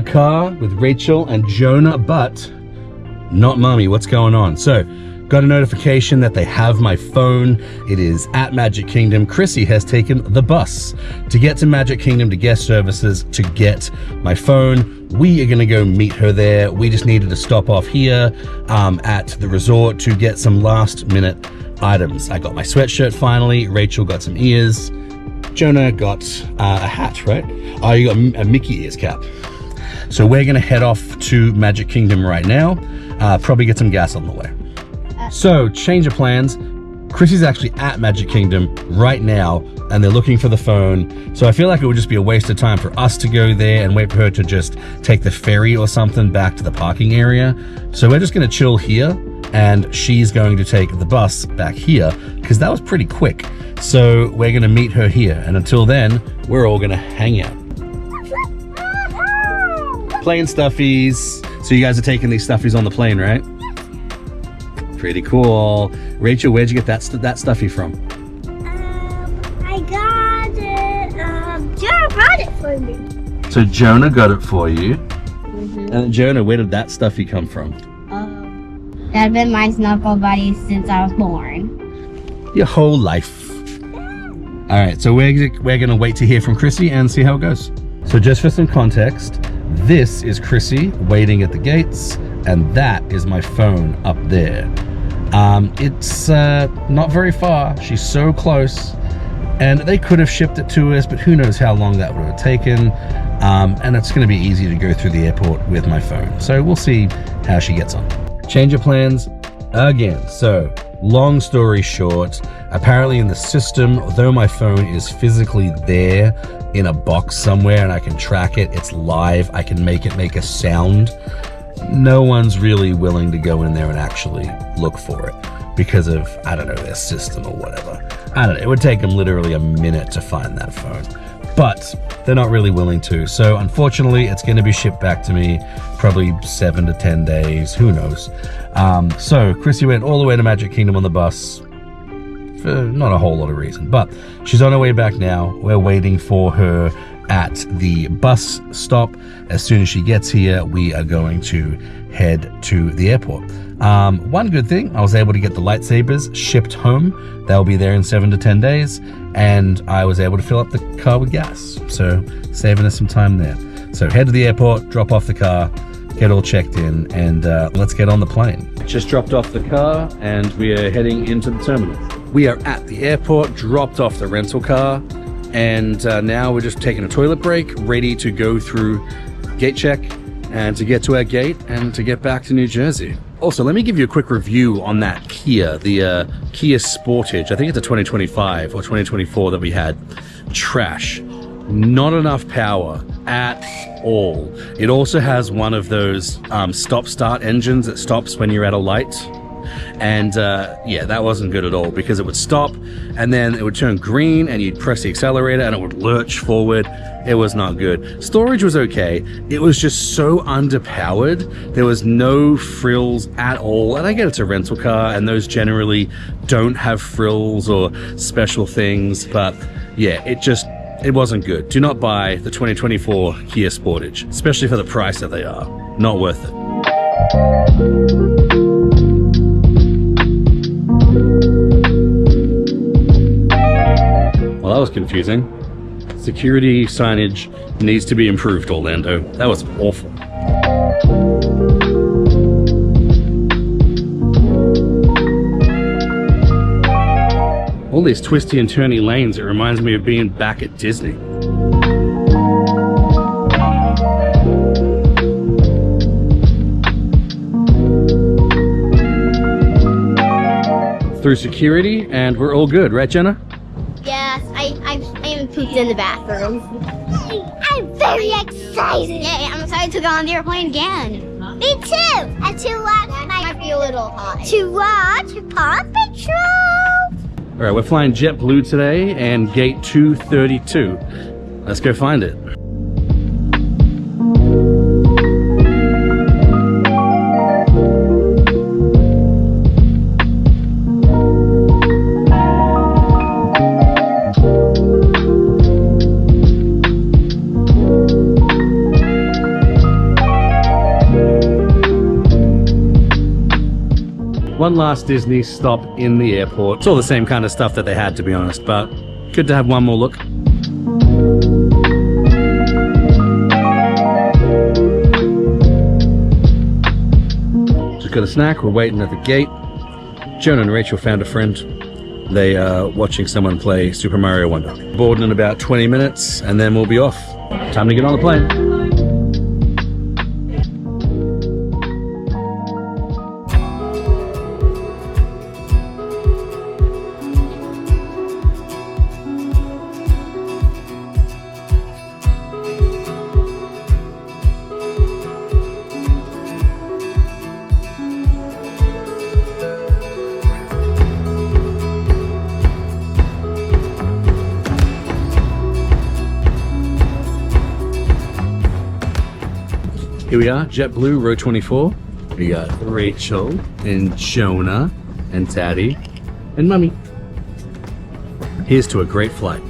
the car with Rachel and Jonah, but not Mommy. What's going on? So, got a notification that they have my phone. It is at Magic Kingdom. Chrissy has taken the bus to get to Magic Kingdom to guest services to get my phone. We are gonna go meet her there. We just needed to stop off here at the resort to get some last minute items. I got my sweatshirt finally. Rachel got some ears. Jonah got a hat, right? Oh, you got a Mickey ears cap. So we're gonna head off to Magic Kingdom right now. Probably get some gas on the way. So, change of plans. Chrissy's actually at Magic Kingdom right now, and they're looking for the phone. So I feel like it would just be a waste of time for us to go there and wait for her to just take the ferry or something back to the parking area. So we're just gonna chill here, and she's going to take the bus back here, because that was pretty quick. So we're gonna meet her here, and until then, we're all gonna hang out. Playing stuffies. So you guys are taking these stuffies on the plane, right? Pretty cool. Rachel, where'd you get that stuffy from? I got it. Jonah brought it for me. So Jonah got it for you. And Jonah, where did that stuffy come from? That's been my snuggle buddy since I was born. Your whole life. All right, so we're gonna wait to hear from Chrissy and see how it goes. So just for some context, this is Chrissy waiting at the gates, and that is my phone up there. It's not very far. She's so close, and they could have shipped it to us, but who knows how long that would have taken. And it's going to be easy to go through the airport with my phone. So we'll see how she gets on. Change of plans again. So long story short, apparently in the system, though my phone is physically there in a box somewhere and I can track it, it's live, I can make it make a sound. No one's really willing to go in there and actually look for it because of, I don't know, their system or whatever. I don't know, it would take them literally a minute to find that phone, but they're not really willing to. So unfortunately, it's going to be shipped back to me probably 7 to 10 days, who knows. So Chrissy went all the way to Magic Kingdom on the bus for not a whole lot of reason, but she's on her way back now. We're waiting for her at the bus stop. As soon as she gets here, we are going to head to the airport. One good thing, I was able to get the lightsabers shipped home. They'll be there in 7 to 10 days, and I was able to fill up the car with gas, so saving us some time there. So head to the airport, drop off the car, get all checked in, and let's get on the plane. Just dropped off the car, and we are heading into the terminal. We are at the airport, dropped off the rental car, and now we're just taking a toilet break, ready to go through gate check and to get to our gate and to get back to New Jersey. Also, let me give you a quick review on that Kia, the Kia Sportage. I think it's a 2025 or 2024 that we had. Trash. Not enough power at all. It also has one of those stop-start engines that stops when you're at a light. And yeah, that wasn't good at all because it would stop and then it would turn green and you'd press the accelerator and it would lurch forward. It was not good. Storage was okay. It was just so underpowered. There was no frills at all. And I get it's a rental car and those generally don't have frills or special things. But yeah, it wasn't good. Do not buy the 2024 Kia Sportage, especially for the price that they are. Not worth it. Well, that was confusing. Security signage needs to be improved, Orlando. That was awful. All these twisty and turny lanes, it reminds me of being back at Disney. Through security, and we're all good, right, Jenna? Yes, I even pooped in the bathroom. I'm very excited. Yeah, I'm excited to go on the airplane again. Me too. And to watch might be a little high. To watch Paw Patrol. All right, we're flying JetBlue today and gate 232. Let's go find it. One last Disney stop in the airport. It's all the same kind of stuff that they had, to be honest, but good to have one more look. Just got a snack, we're waiting at the gate. Jonah and Rachel found a friend. They are watching someone play Super Mario Wonder. Boarding in about 20 minutes and then we'll be off. Time to get on the plane. Here we are, JetBlue, row 24. We got Rachel and Jonah and Daddy and Mummy. Here's to a great flight.